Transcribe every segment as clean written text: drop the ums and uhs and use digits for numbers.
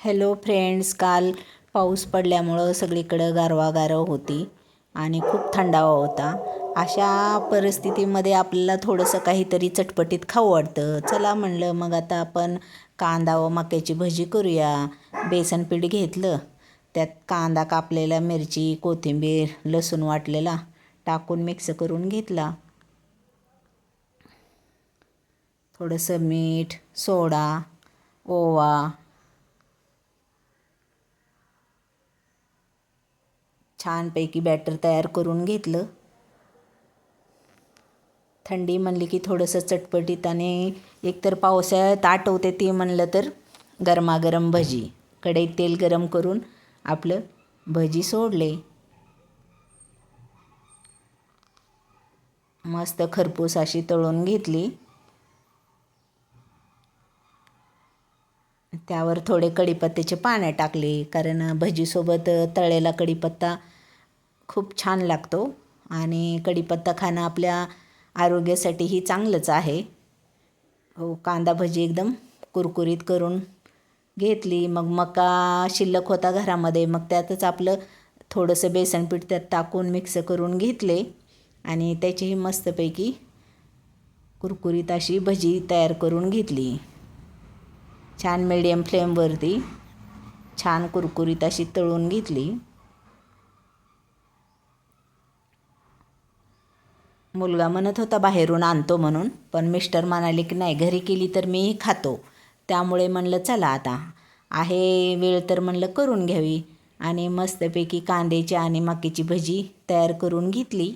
Hello friends, काल पाऊस पडल्यामुळं सगळीकडं गारवा होती आणि खूप थंडावा होता. अशा परिस्थितीमध्ये आपल्याला थोडंसं काहीतरी चटपटीत खाऊ वाटतं. चला म्हणलं मग आता आपण कांदा व मक्याची भजी करूया. बेसन पीठ घेतलं, त्यात कांदा कापलेला, मिरची, कोथिंबीर, लसूण वाटलेला टाकून मिक्स करून घेतला. थोडंसं मीठ, सोडा, ओवा, छानपैकी बॅटर तयार करून घेतलं. थंडी म्हणली की थोडंसं चटपटीत आणि एकतर पावसाळ्यात आठवते ते म्हणलं तर गरमागरम भजी. कढईत तेल गरम करून आपलं भजी सोडले. मस्त खरपूस अशी तळून घेतली. त्यावर थोडे कढीपत्त्याचे पाने टाकले, कारण भजीसोबत तळलेला कढीपत्ता खूप छान लागतो आणि कढीपत्ता खाणं आपल्या आरोग्यासाठीही चांगलंच आहे. हो, कांदा भजी एकदम कुरकुरीत करून घेतली. मग मका शिल्लक होता घरामध्ये, मग त्यातच आपलं थोडंसं बेसन पीठ त्यात टाकून मिक्स करून घेतले आणि त्याचीही मस्तपैकी कुरकुरीत अशी भजी तयार करून घेतली. छान मीडियम फ्लेमवरती छान कुरकुरीत अशी तळून घेतली. मुलगा म्हणत होता बाहेरून आणतो म्हणून, पण मिस्टर म्हणाले की नाही, घरी केली तर मीही खातो. त्यामुळे म्हणलं चला आता आहे वेळ तर म्हणलं करून घ्यावी आणि मस्तपैकी कांद्याची आणि मक्याची भजी तयार करून घेतली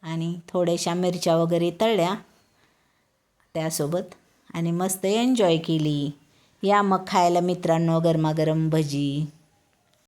आणि थोड्याशा मिरच्या वगैरे तळल्या त्यासोबत आणि मस्त एन्जॉय केली. या मग खायला मित्रांनो गरमागरम भजी.